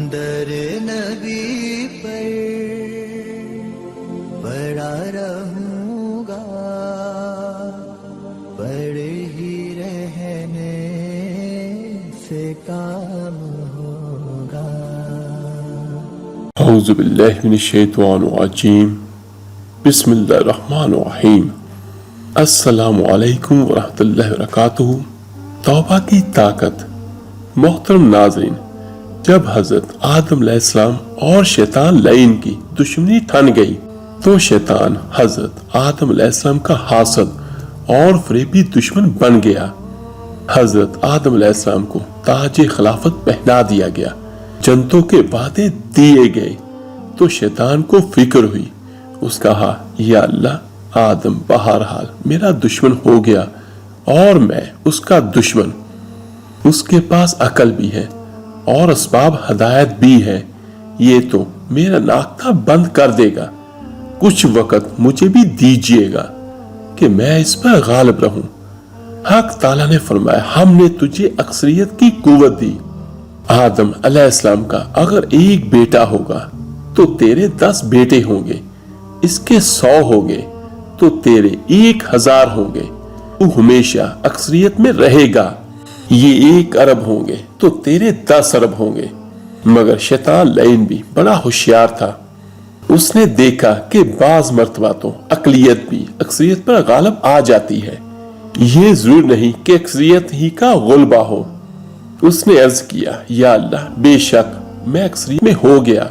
در نبی پر پڑا رہوں گا، پڑے ہی رہنے سے کام ہوگا۔ اعوذ باللہ من الشیطان الرجیم، بسم اللہ الرحمن الرحیم۔ السلام علیکم ورحمۃ اللہ وبرکاتہ۔ توبہ کی طاقت۔ محترم ناظرین، جب حضرت آدم علیہ السلام اور شیطان لعین کی دشمنی ٹھن گئی تو شیطان حضرت آدم علیہ السلام کا حاسد اور فریبی دشمن بن گیا۔ حضرت آدم علیہ السلام کو تاج خلافت پہنا دیا گیا، جنتوں کے وعدے دیے گئے تو شیطان کو فکر ہوئی۔ اس کہا، یا اللہ، آدم بہرحال میرا دشمن ہو گیا اور میں اس کا دشمن، اس کے پاس عقل بھی ہے اور اسباب ہدایت بھی ہے، یہ تو میرا ناختہ بند کر دے گا، کچھ وقت مجھے بھی دیجیے گا کہ میں اس پر غالب رہوں۔ حق تعالیٰ نے فرمایا، ہم نے تجھے اکثریت کی قوت دی۔ آدم علیہ السلام کا اگر ایک بیٹا ہوگا تو تیرے 10 بیٹے ہوں گے، اس کے 100 ہوں گے تو تیرے 1000 ہوں گے، تو ہمیشہ اکثریت میں رہے گا۔ یہ 1 ارب ہوں گے تو تیرے 10 ارب ہوں گے۔ مگر شیطان لعین بھی بڑا ہوشیار تھا، اس نے دیکھا کہ بعض مرتبہ تو اقلیت بھی اکثریت پر غالب آ جاتی ہے، یہ ضرور نہیں کہ اکثریت ہی کا غلبہ ہو۔ اس نے عرض کیا، یا اللہ، بے شک میں اکثریت میں ہو گیا،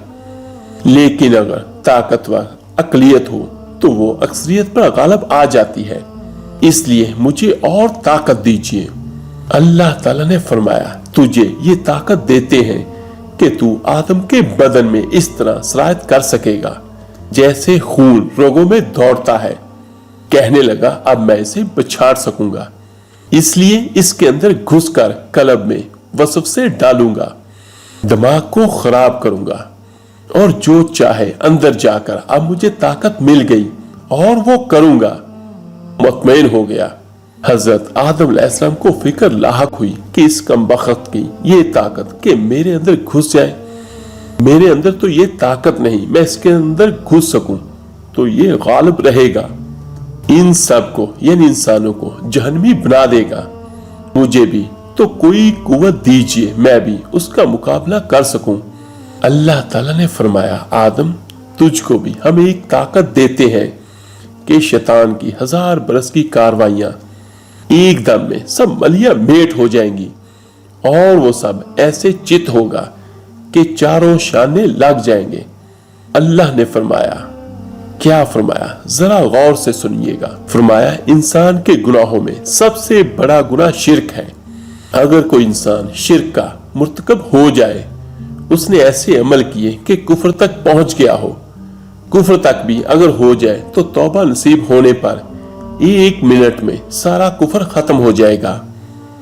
لیکن اگر طاقتور اقلیت ہو تو وہ اکثریت پر غالب آ جاتی ہے، اس لیے مجھے اور طاقت دیجیے۔ اللہ تعالیٰ نے فرمایا، تجھے یہ طاقت دیتے ہیں کہ تو آدم کے بدن میں اس طرح سرایت کر سکے گا جیسے خون رگوں میں دوڑتا ہے۔ کہنے لگا، اب میں اسے بچھاڑ سکوں گا، اس لیے اس کے اندر گھس کر قلب میں وسوسے ڈالوں گا، دماغ کو خراب کروں گا، اور جو چاہے اندر جا کر اب مجھے طاقت مل گئی اور وہ کروں گا۔ مطمئن ہو گیا۔ حضرت آدم علیہ السلام کو فکر لاحق ہوئی کہ اس کمبخت کی یہ طاقت کہ میرے اندر گھس جائے، میرے اندر تو یہ طاقت نہیں، میں اس کے اندر گھس سکوں تو یہ غالب رہے گا، ان سب کو یعنی انسانوں کو جہنمی بنا دے گا، مجھے بھی تو کوئی قوت دیجیے میں بھی اس کا مقابلہ کر سکوں۔ اللہ تعالیٰ نے فرمایا، آدم، تجھ کو بھی ہم ایک طاقت دیتے ہیں کہ شیطان کی 1000 برس کی کاروائیاں ایک دم میں سب ملیاں میٹ ہو جائیں گی، اور وہ سب ایسے چت ہوگا کہ چاروں شانے لگ جائیں گے۔ اللہ نے فرمایا، کیا فرمایا؟ ذرا غور سے سنیے گا۔ فرمایا، انسان کے گناہوں میں سب سے بڑا گناہ شرک ہے۔ اگر کوئی انسان شرک کا مرتکب ہو جائے، اس نے ایسے عمل کیے کہ کفر تک پہنچ گیا ہو، کفر تک بھی اگر ہو جائے تو توبہ نصیب ہونے پر 1 منٹ میں سارا کفر ختم ہو جائے گا۔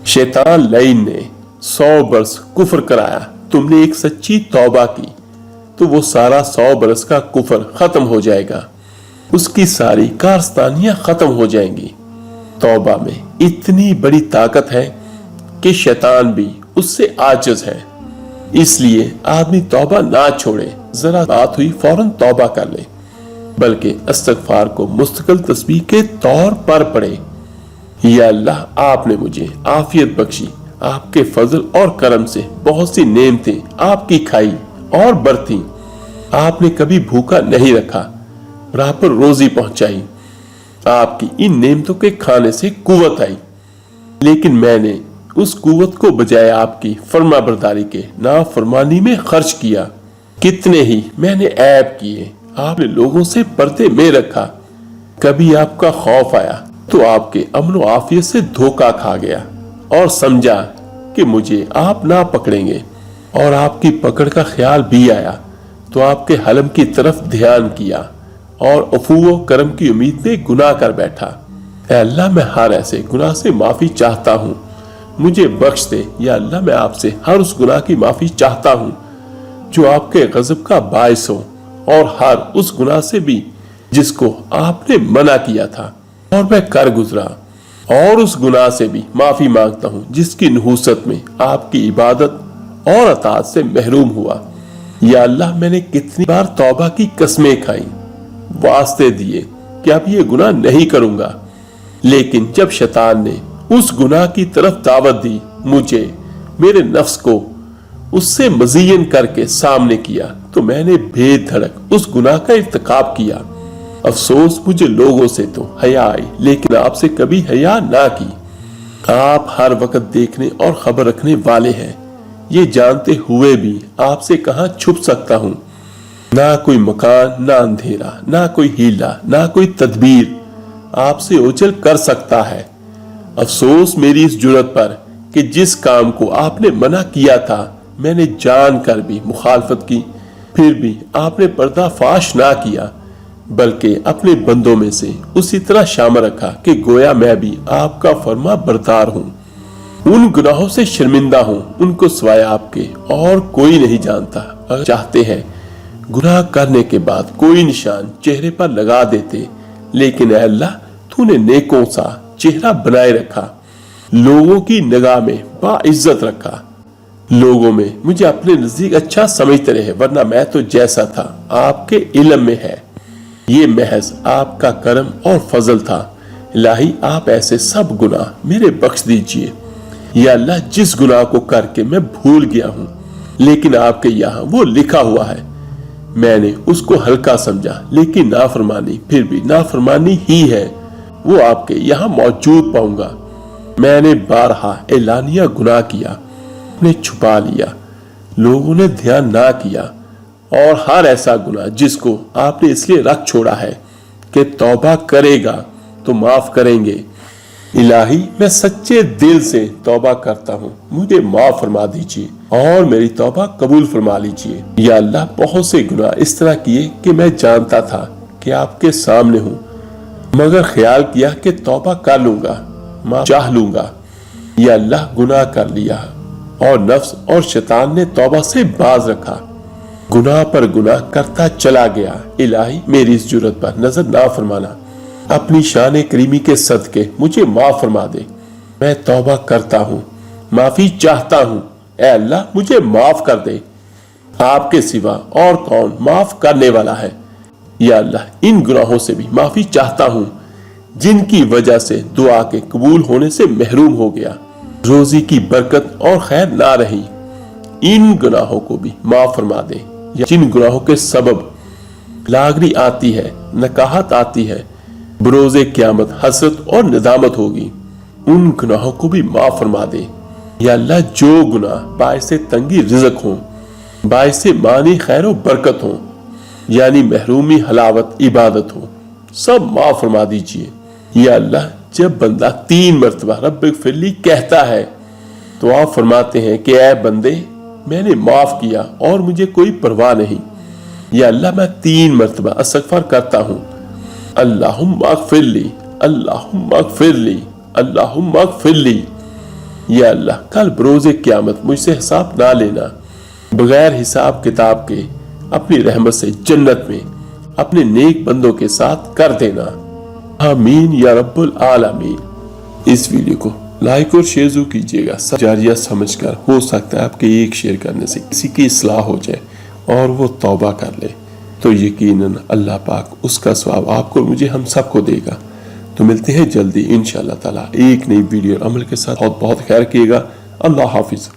شیطان لعین نے 100 برس کفر کرایا، تم نے ایک سچی توبہ کی تو وہ سارا 100 برس کا کفر ختم ہو جائے گا، اس کی ساری کارستانیاں ختم ہو جائیں گی۔ توبہ میں اتنی بڑی طاقت ہے کہ شیطان بھی اس سے عاجز ہے، اس لیے آدمی توبہ نہ چھوڑے، ذرا بات ہوئی فوراً توبہ کر لے، بلکہ استغفار کو مستقل تسبیح کے طور پر پڑھے۔ یا اللہ، آپ نے مجھے عافیت بخشی، آپ کے فضل اور کرم سے بہت سی نعمتیں آپ کی کھائی اور برتیں، آپ نے کبھی بھوکا نہیں رکھا، برابر روزی پہنچائی، آپ کی ان نعمتوں کے کھانے سے قوت آئی، لیکن میں نے اس قوت کو بجائے آپ کی فرما برداری کے نافرمانی میں خرچ کیا۔ کتنے ہی میں نے عیب کیے، آپ نے لوگوں سے پردے میں رکھا، کبھی آپ کا خوف آیا تو آپ کے امن و عافیت سے دھوکہ کھا گیا اور سمجھا کہ مجھے آپ نہ پکڑیں گے، اور آپ کی پکڑ کا خیال بھی آیا تو آپ کے حلم کی طرف دھیان کیا اور عفو و کرم کی امید میں گناہ کر بیٹھا۔ اے اللہ، میں ہر ایسے گناہ سے معافی چاہتا ہوں، مجھے بخش دے۔ یا اللہ، میں آپ سے ہر اس گناہ کی معافی چاہتا ہوں جو آپ کے غضب کا باعث ہو، اور ہر اس گناہ سے بھی جس کو آپ نے منع کیا تھا اور میں کر گزرا، اور اس گناہ سے بھی معافی مانگتا ہوں جس کی نحوست میں آپ کی عبادت اور اطاعت سے محروم ہوا۔ یا اللہ میں نے کتنی بار توبہ کی قسمیں کھائیں، واسطے دیے کہ اب یہ گناہ نہیں کروں گا، لیکن جب شیطان نے اس گناہ کی طرف دعوت دی، مجھے میرے نفس کو اس سے مزین کر کے سامنے کیا، تو میں نے بے دھڑک اس گناہ کا ارتکاب کیا۔ افسوس مجھے لوگوں سے تو حیا آئی، لیکن آپ سے کبھی حیا نہ کی۔ آپ ہر وقت دیکھنے اور خبر رکھنے والے ہیں، یہ جانتے ہوئے بھی آپ سے کہاں چھپ سکتا ہوں؟ نہ کوئی مکان، نہ اندھیرا، نہ کوئی ہیلا، نہ کوئی تدبیر آپ سے اوجھل کر سکتا ہے۔ افسوس میری اس جرات پر کہ جس کام کو آپ نے منع کیا تھا میں نے جان کر بھی مخالفت کی، پھر بھی آپ نے پردہ فاش نہ کیا، بلکہ اپنے بندوں میں سے اسی طرح شامل رکھا کہ گویا میں بھی آپ کا فرما بردار ہوں۔ ان گناہوں سے شرمندہ ہوں، ان کو سوائے آپ کے اور کوئی نہیں جانتا۔ اگر چاہتے ہیں گناہ کرنے کے بعد کوئی نشان چہرے پر لگا دیتے، لیکن اے اللہ تو نے نیکوں سا چہرہ بنائے رکھا، لوگوں کی نگاہ میں باعزت رکھا، لوگوں میں مجھے اپنے نزدیک اچھا سمجھتے رہے، ورنہ میں تو جیسا تھا آپ کے علم میں ہے۔ یہ محض آپ کا کرم اور فضل تھا۔ الہی آپ ایسے سب گناہ میرے بخش دیجئے۔ یا اللہ جس گناہ کو کر کے میں بھول گیا ہوں، لیکن آپ کے یہاں وہ لکھا ہوا ہے، میں نے اس کو ہلکا سمجھا، لیکن نافرمانی پھر بھی نافرمانی ہی ہے، وہ آپ کے یہاں موجود پاؤں گا۔ میں نے بارہا اعلانیہ گناہ کیا، نے چھپا لیا، لوگوں نے دھیان نہ کیا، اور ہر ایسا گناہ جس کو آپ نے اس لیے رکھ چھوڑا ہے کہ توبہ کرے گا تو معاف کریں گے۔ الہی میں سچے دل سے توبہ کرتا ہوں، مجھے معاف فرما دیجیے اور میری توبہ قبول فرما لیجیے۔ یا اللہ بہت سے گناہ اس طرح کیے کہ میں جانتا تھا کہ آپ کے سامنے ہوں، مگر خیال کیا کہ توبہ کر لوں گا، معاف چاہ لوں گا۔ یا اللہ گناہ کر لیا اور نفس اور شیطان نے توبہ سے باز رکھا، گناہ پر گناہ کرتا چلا گیا۔ الہی میری اس جرات پر نظر نہ فرمانا، اپنی شان کریمی کے صدقے مجھے معاف فرما دے۔ میں توبہ کرتا ہوں، معافی چاہتا ہوں، اے اللہ مجھے معاف کر دے، آپ کے سوا اور کون معاف کرنے والا ہے۔ یا اللہ ان گناہوں سے بھی معافی چاہتا ہوں جن کی وجہ سے دعا کے قبول ہونے سے محروم ہو گیا، روزی کی برکت اور خیر نہ رہی۔ ان گناہوں کو بھی معاف فرما دے، یا جن گناہوں کے سبب لاغری آتی ہے، نکاہت آتی ہے، بروز قیامت حسرت اور ندامت ہوگی، ان گناہوں کو بھی معاف فرما دے۔ یا اللہ جو گناہ باعث تنگی رزق ہوں، باعث مانی خیر و برکت ہوں، یعنی محرومی حلاوت عبادت ہو، سب معاف فرما دیجئے۔ یا اللہ جب بندہ 3 مرتبہ رب اغفر لی کہتا ہے تو آپ فرماتے ہیں کہ اے بندے میں نے معاف کیا اور مجھے کوئی پرواہ نہیں۔ یا اللہ میں 3 مرتبہ استغفار کرتا ہوں، اللہم اغفر لی، اللہم اغفر لی، اللہم اغفر لی۔ یا اللہ کل بروز قیامت مجھ سے حساب نہ لینا، بغیر حساب کتاب کے اپنی رحمت سے جنت میں اپنے نیک بندوں کے ساتھ کر دینا، آمین یا رب العالمین۔ اس ویڈیو کو لائک اور شیئر ضرور کیجیے گا، جاریہ سمجھ کر، ہو سکتا ہے آپ کے ایک شیئر کرنے سے کسی کی اصلاح ہو جائے اور وہ توبہ کر لے، تو یقیناً اللہ پاک اس کا ثواب آپ کو مجھے ہم سب کو دے گا۔ تو ملتے ہیں جلدی انشاءاللہ تعالی ایک نئی ویڈیو عمل کے ساتھ۔ بہت بہت خیر کیے گا۔ اللہ حافظ۔